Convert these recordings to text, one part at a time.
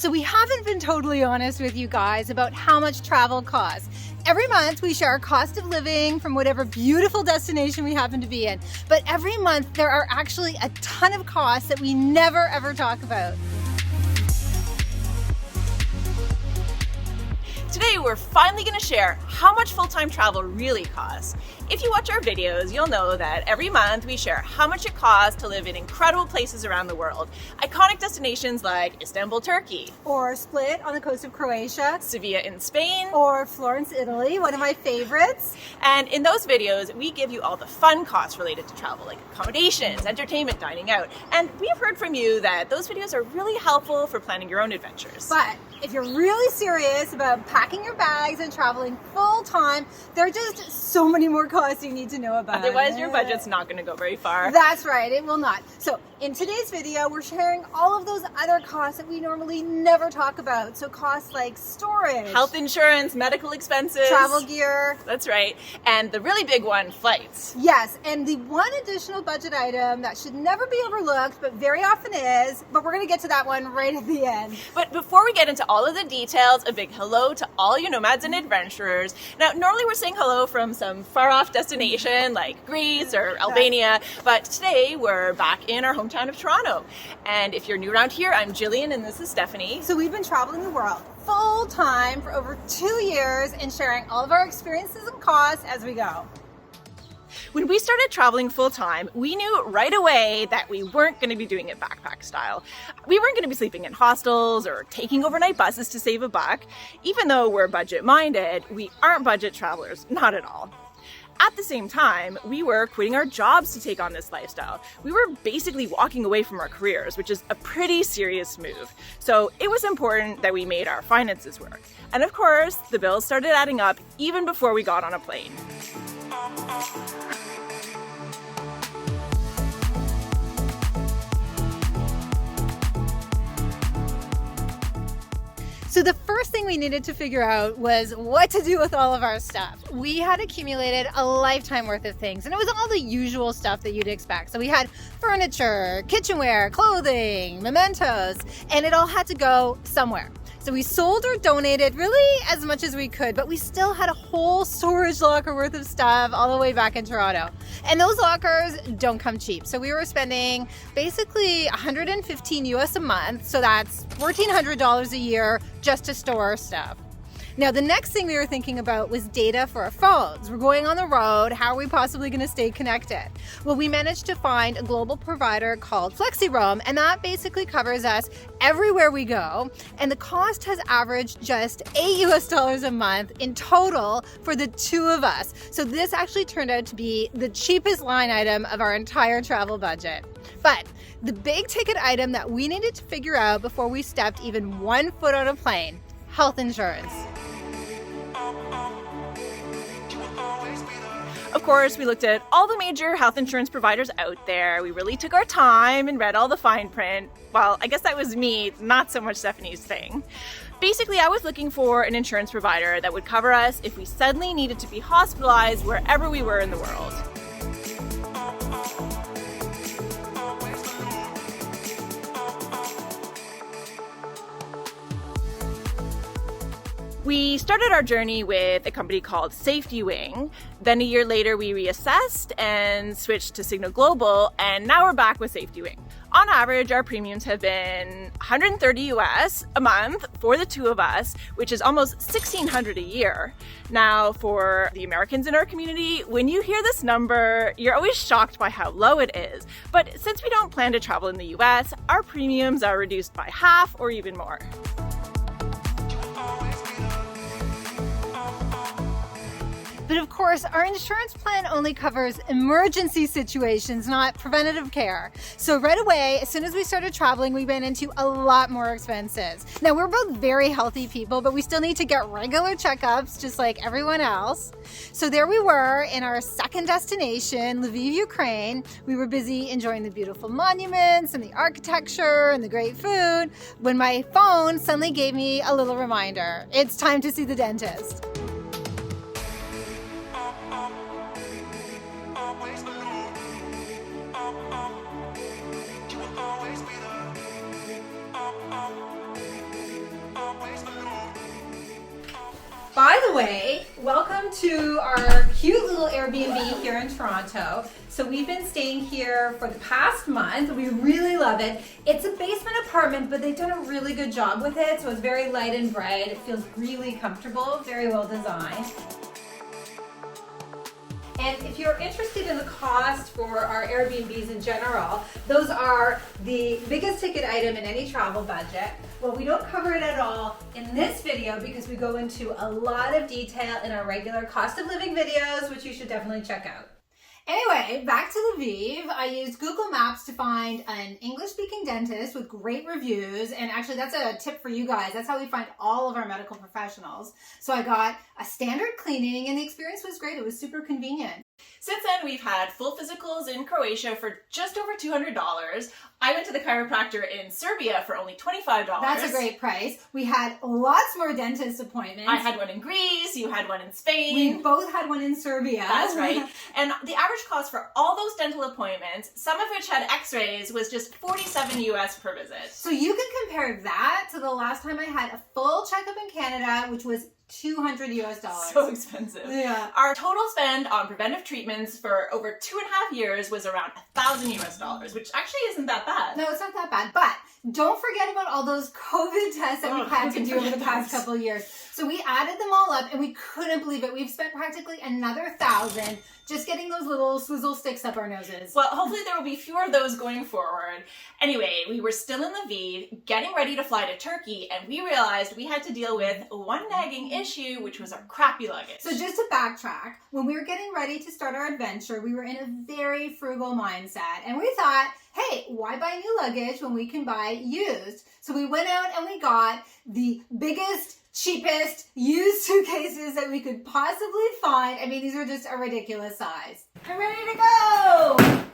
So we haven't been totally honest with you guys about how much travel costs. Every month we share our cost of living from whatever beautiful destination we happen to be in. But every month there are actually a ton of costs that we never ever talk about. Today we're finally going to share how much full-time travel really costs. If you watch our videos, you'll know that every month we share how much it costs to live in incredible places around the world. Iconic destinations like Istanbul, Turkey. Or Split on the coast of Croatia. Sevilla in Spain. Or Florence, Italy, one of my favorites. And in those videos, we give you all the fun costs related to travel, like accommodations, entertainment, dining out. And we've heard from you that those videos are really helpful for planning your own adventures. But if you're really serious about packing your bags and traveling full-time, there are just so many more costs you need to know about. Otherwise, your budget's not going to go very far. That's right, it will not. So in today's video, we're sharing all of those other costs that we normally never talk about. So costs like storage, health insurance, medical expenses, travel gear. That's right. And the really big one, flights. Yes, and the one additional budget item that should never be overlooked, but very often is, but we're going to get to that one right at the end. But before we get into all of the details, a big hello to all you nomads and adventurers. Now, normally we're saying hello from some far-off destination like Greece or Albania, but today we're back in our hometown of Toronto. And if you're new around here, I'm Gillian and this is Stephanie. So we've been traveling the world full-time for over 2 years and sharing all of our experiences and costs as we go. When we started traveling full-time, we knew right away that we weren't going to be doing it backpack style. We weren't going to be sleeping in hostels or taking overnight buses to save a buck. Even though we're budget-minded, we aren't budget travelers, not at all. At the same time, we were quitting our jobs to take on this lifestyle. We were basically walking away from our careers, which is a pretty serious move. So it was important that we made our finances work. And of course, the bills started adding up even before we got on a plane. So the first thing we needed to figure out was what to do with all of our stuff. We had accumulated a lifetime worth of things, and it was all the usual stuff that you'd expect. So we had furniture, kitchenware, clothing, mementos, and it all had to go somewhere. So we sold or donated really as much as we could, but we still had a whole storage locker worth of stuff all the way back in Toronto. And those lockers don't come cheap. So we were spending basically $115 US a month. So that's $1,400 a year just to store our stuff. Now, the next thing we were thinking about was data for our phones. We're going on the road. How are we possibly going to stay connected? Well, we managed to find a global provider called R.LUM.R, and that basically covers us everywhere we go. And the cost has averaged just $8 US a month in total for the two of us. So this actually turned out to be the cheapest line item of our entire travel budget. But the big ticket item that we needed to figure out before we stepped even one foot on a plane: health insurance. Of course, we looked at all the major health insurance providers out there. We really took our time and read all the fine print. Well, I guess that was me, not so much Stephanie's thing. Basically, I was looking for an insurance provider that would cover us if we suddenly needed to be hospitalized wherever we were in the world. We started our journey with a company called Safety Wing. Then a year later, we reassessed and switched to Signal Global, and now we're back with Safety Wing. On average, our premiums have been $130 US a month for the two of us, which is almost $1,600 a year. Now, for the Americans in our community, when you hear this number, you're always shocked by how low it is. But since we don't plan to travel in the US, our premiums are reduced by half or even more. But of course, our insurance plan only covers emergency situations, not preventative care. So right away, as soon as we started traveling, we ran into a lot more expenses. Now, we're both very healthy people, but we still need to get regular checkups just like everyone else. So there we were in our second destination, Lviv, Ukraine. We were busy enjoying the beautiful monuments and the architecture and the great food when my phone suddenly gave me a little reminder. It's time to see the dentist. By the way, welcome to our cute little Airbnb here in Toronto. So we've been staying here for the past month. We really love it. It's a basement apartment, but they've done a really good job with it. So it's very light and bright. It feels really comfortable, very well designed. And if you're interested in the cost for our Airbnbs in general, those are the biggest ticket item in any travel budget. Well, we don't cover it at all in this video because we go into a lot of detail in our regular cost of living videos, which you should definitely check out. Anyway, back to Lviv. I used Google Maps to find an English-speaking dentist with great reviews, and actually that's a tip for you guys. That's how we find all of our medical professionals. So I got a standard cleaning, and the experience was great. It was super convenient. Since then, we've had full physicals in Croatia for just over $200. I went to the chiropractor in Serbia for only $25. That's a great price. We had lots more dentist appointments. I had one in Greece, you had one in Spain. We both had one in Serbia. That's right. And the average cost for all those dental appointments, some of which had x-rays, was just $47 US per visit. So you can compare that to the last time I had a full checkup in Canada, which was $200 US. So expensive. Yeah. Our total spend on preventive treatments for over 2.5 years was around $1,000 US, which actually isn't that bad. No, it's not that bad. But don't forget about all those COVID tests that we've had to do over the past couple of years. So we added them all up and we couldn't believe it. We've spent practically another $1,000 just getting those little swizzle sticks up our noses. Well, hopefully there will be fewer of those going forward. Anyway, we were still in Lviv, getting ready to fly to Turkey, and we realized we had to deal with one nagging issue, which was our crappy luggage. So just to backtrack, when we were getting ready to start our adventure, we were in a very frugal mindset, and we thought, hey, why buy new luggage when we can buy used? So we went out and we got the biggest, cheapest used suitcases that we could possibly find. I mean, these are just a ridiculous size. I'm ready to go!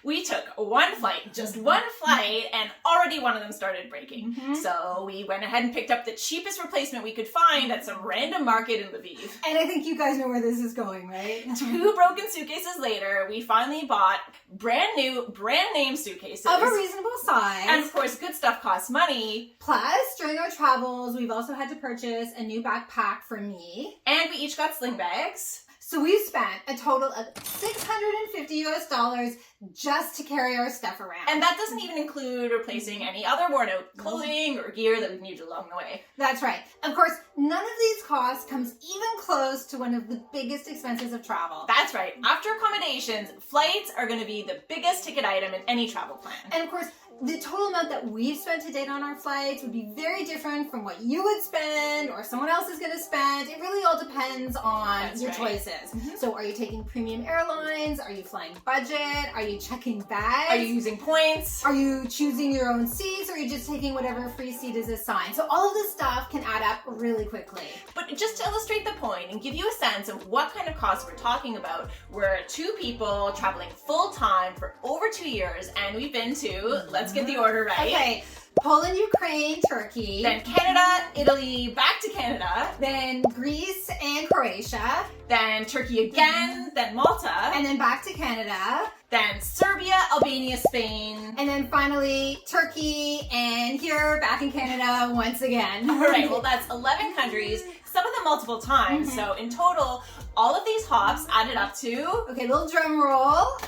We took one flight, just one flight, and already one of them started breaking. So we went ahead and picked up the cheapest replacement we could find at some random market in Lviv. And I think you guys know where this is going, right? 2 broken suitcases later, we finally bought brand new, brand name suitcases. Of a reasonable size. And of course, good stuff costs money. Plus, during our travels, we've also had to purchase a new backpack for me. And we each got sling bags. So we spent a total of $650 US just to carry our stuff around. And that doesn't even include replacing any other worn out clothing or gear that we've needed along the way. That's right. Of course, none of these costs comes even close to one of the biggest expenses of travel. That's right. After accommodations, flights are going to be the biggest ticket item in any travel plan. And of course, the total amount that we've spent to date on our flights would be very different from what you would spend or someone else is going to spend. It really all depends on your choices. So are you taking premium airlines? Are you flying budget? Are you checking bags? Are you using points? Are you choosing your own seats? Or are you just taking whatever free seat is assigned? So all of this stuff can add up really quickly. But just to illustrate the point and give you a sense of what kind of costs we're talking about, we're 2 people traveling full time for over 2 years, and we've been to, let's get the order right. Okay, Poland, Ukraine, Turkey. Then Canada, Italy, back to Canada. Then Greece and Croatia. Then Turkey again, then Malta. And then back to Canada. Then Serbia, Albania, Spain. And then finally Turkey, and here back in Canada once again. All right, well that's 11 countries, some of them multiple times. So in total, all of these hops added up to... Okay, little drum roll.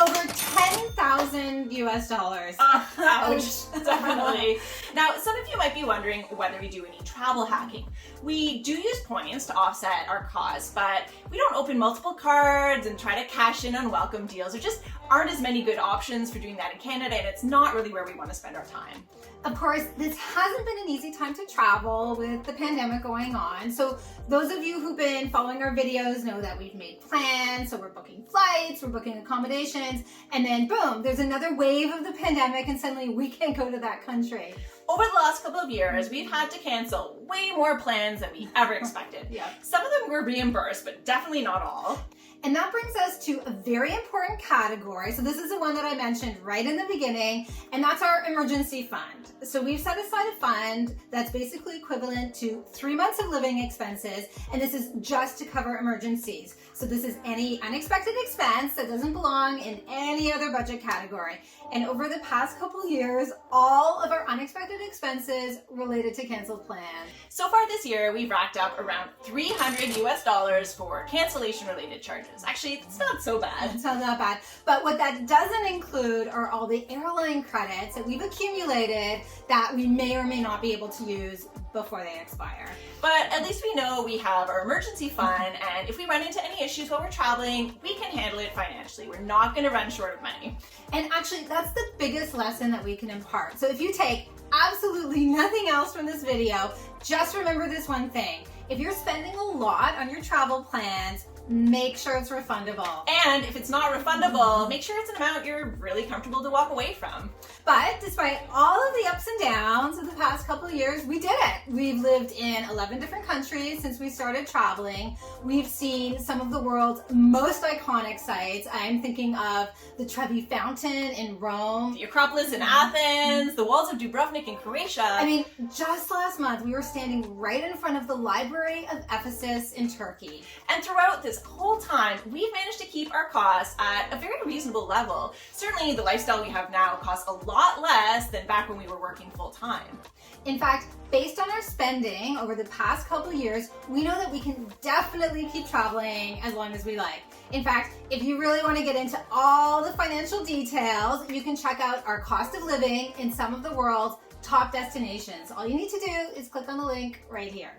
Over $10,000 US. Ouch, definitely. Now, some of you might be wondering whether we do any travel hacking. We do use points to offset our costs, but we don't open multiple cards and try to cash in on welcome deals. There just aren't as many good options for doing that in Canada, and it's not really where we want to spend our time. Of course, this hasn't been an easy time to travel with the pandemic going on. So those of you who've been following our videos know that we've made plans. So we're booking flights, we're booking accommodations, and then boom, there's another wave of the pandemic and suddenly we can't go to that country. Over the last couple of years, we've had to cancel way more plans than we ever expected. Yeah. Some of them were reimbursed, but definitely not all. And that brings us to a very important category. So this is the one that I mentioned right in the beginning, and that's our emergency fund. So we've set aside a fund that's basically equivalent to 3 months of living expenses, and this is just to cover emergencies. So this is any unexpected expense that doesn't belong in any other budget category. And over the past couple years, all of our unexpected expenses related to canceled plans. So far this year, we've racked up around $300 for cancellation related charges. Actually, it's not so bad. It's not that bad. But what that doesn't include are all the airline credits that we've accumulated that we may or may not be able to use before they expire. But at least we know we have our emergency fund, and if we run into any issues while we're traveling, we can handle it financially. We're not going to run short of money. And actually, that's the biggest lesson that we can impart. So if you take absolutely nothing else from this video, just remember this one thing. If you're spending a lot on your travel plans, make sure it's refundable. And if it's not refundable, make sure it's an amount you're really comfortable to walk away from. But despite all of the ups and downs of the past couple of years, we did it. We've lived in 11 different countries since we started traveling. We've seen some of the world's most iconic sites. I'm thinking of the Trevi Fountain in Rome, The Acropolis in Athens, the walls of Dubrovnik in Croatia. I mean, just last month, we were standing right in front of the Library of Ephesus in Turkey. And throughout this whole time, we've managed to keep our costs at a very reasonable level. Certainly, the lifestyle we have now costs a lot less than back when we were working full time. In fact, based on our spending over the past couple years, we know that we can definitely keep traveling as long as we like. In fact, if you really want to get into all the financial details, you can check out our cost of living in some of the world's top destinations. All you need to do is click on the link right here.